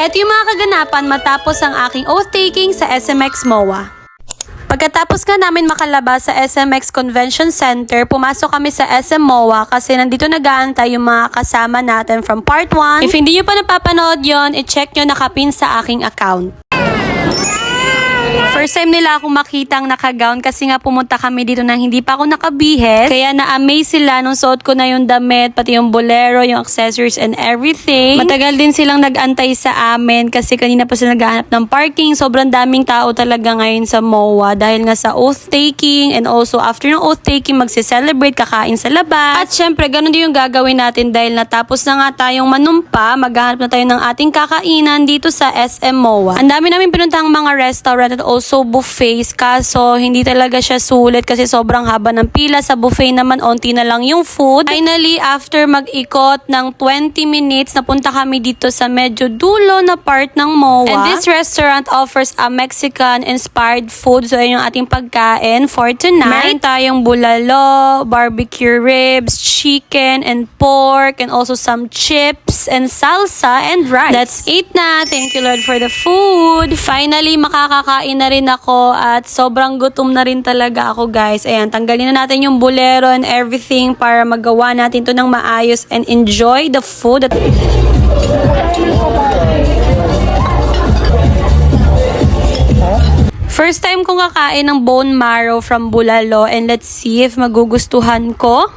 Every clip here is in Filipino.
Eto yung mga kaganapan matapos ang aking oath-taking sa SMX MOA. Pagkatapos nga namin makalabas sa SMX Convention Center, pumasok kami sa SM MOA kasi nandito nag-aantay yung mga kasama natin from part 1. If hindi nyo pa napapanood yon, i-check nyo nakapin sa aking account. First time nila akong makitang naka-gown kasi nga pumunta kami dito nang hindi pa ako nakabihis. Kaya na-amaze sila nung suot ko na yung damit, pati yung bolero, yung accessories and everything. Matagal din silang nag-antay sa amin kasi kanina pa sila naghahanap ng parking. Sobrang daming tao talaga ngayon sa MOA dahil nga sa oath-taking and also after ng oath-taking magse-celebrate, kakain sa labas. At syempre, ganun din yung gagawin natin dahil natapos na nga tayong manumpa, maghahanap na tayo ng ating kakainan dito sa SM MOA. Ang dami namin pinuntahang mga restaurant at also buffets, kaso hindi talaga siya sulit kasi sobrang haba ng pila. Sa buffet naman, onti na lang yung food. Finally, after mag-ikot ng 20 minutes, napunta kami dito sa medyo dulo na part ng MOA. And this restaurant offers a Mexican-inspired food. So, ayun yung ating pagkain for tonight. Meron tayong bulalo, barbecue ribs, chicken and pork, and also some chips and salsa and rice. That's it na. Thank you, Lord, for the food. Finally, makakakain na rin ako at sobrang gutom na rin talaga ako, guys. Ayan, tanggalin na natin yung bolero and everything para magawa natin to ng maayos and enjoy the food. First time kong kakain ng bone marrow from bulalo and let's see if magugustuhan ko.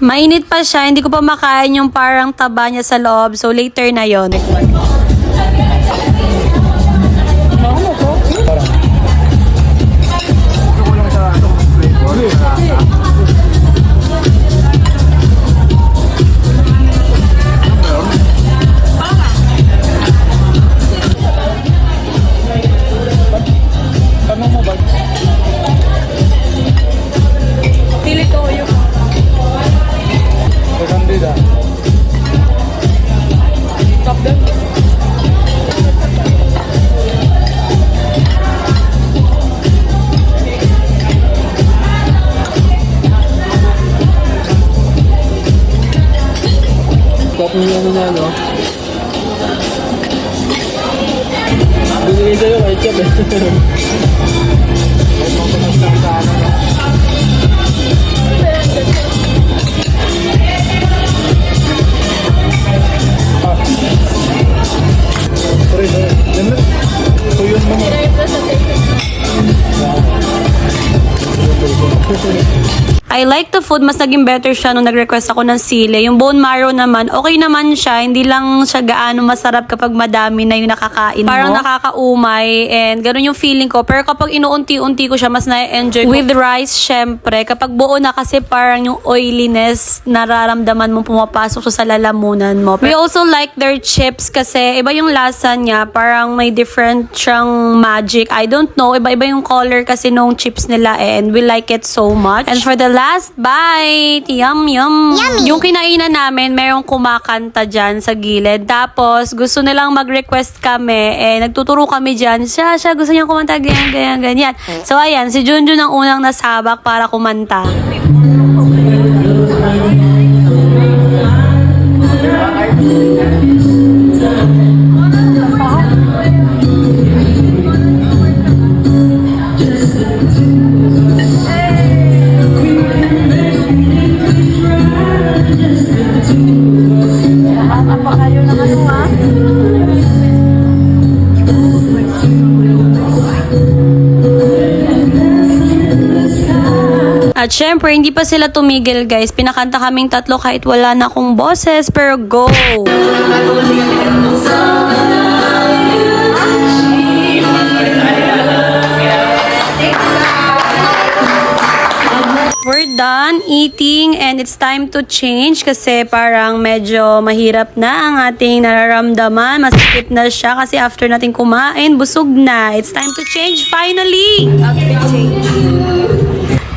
Mainit pa siya, hindi ko pa makain yung parang taba niya sa loob. So later na yon. Yung ano na, no? Binigay sa'yo kay Chef, eh. Sorry. Yan na. Tuyon mo mo. I like the food. Mas naging better siya nung nag-request ako ng sile. Yung bone marrow naman, okay naman siya. Hindi lang siya gaano masarap kapag madami na yung nakakain mo. Parang nakakaumay and ganun yung feeling ko. Pero kapag inuunti-unti ko siya, mas na-enjoy ko. With rice, syempre. Kapag buo na kasi parang yung oiliness nararamdaman mo pumapasok sa lalamunan mo. We also like their chips kasi iba yung lasa niya. Parang may different siyang magic. I don't know. Iba-iba yung color kasi nung chips nila and we like it so much. And for the last bite, yum. Yummy. Yung kinainan namin, merong kumakanta dyan sa gilid. Tapos, gusto nilang mag-request kami. Nagtuturo kami dyan. Siya, gusto niyang kumanta, ganyan. So, ayan, si Junjun ang unang nasabak para kumanta. At syempre, hindi pa sila tumigil, guys. Pinakanta kaming tatlo kahit wala na akong boses. Pero go! We're done eating and it's time to change kasi parang medyo mahirap na ang ating nararamdaman. Masikip na siya kasi after natin kumain, busog na. It's time to change finally! Outfit change.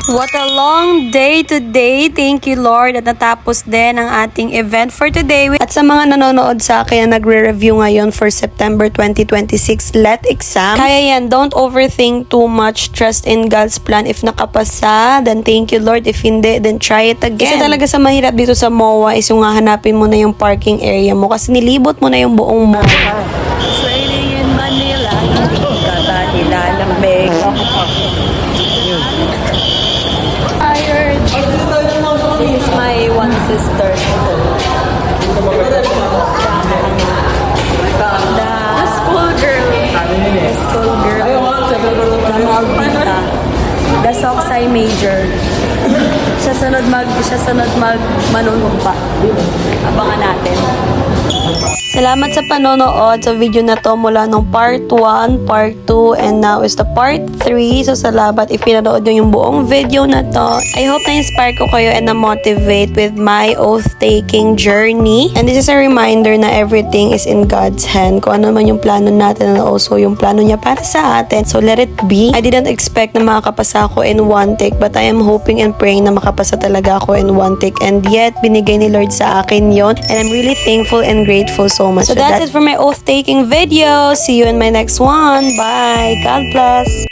What a long day today. Thank you, Lord. At natapos din ang ating event for today. At sa mga nanonood sa akin na nagre-review ngayon for September 2026 LET exam, kaya yan, don't overthink too much. Trust in God's plan. If nakapasa, then thank you, Lord. If hindi, then try it again. Kasi talaga sa mahirap dito sa MOA is yung hahanapin mo na yung parking area mo kasi nilibot mo na yung buong MOA. It's raining in Manila. Kata nilalamig. Tired. This is my one sister. The school girl. The school girl. The Soksay major. Siya sunod mag manunumpa. Abangan natin. Salamat sa panonood sa video na to mula nung part 1, part 2, and now is the part 3. So salamat if pinanood nyo yung buong video na to. I hope na-inspire ko kayo and na-motivate with my oath-taking journey. And this is a reminder na everything is in God's hand. Kung ano man yung plano natin and also yung plano niya para sa atin. So let it be. I didn't expect na makakapasa ako in one take, but I am hoping and praying na makapasa talaga ako in one take. And yet, binigay ni Lord sa akin yon. And I'm really thankful and grateful so much. So that's it for my oath-taking video. See you in my next one. Bye. God bless.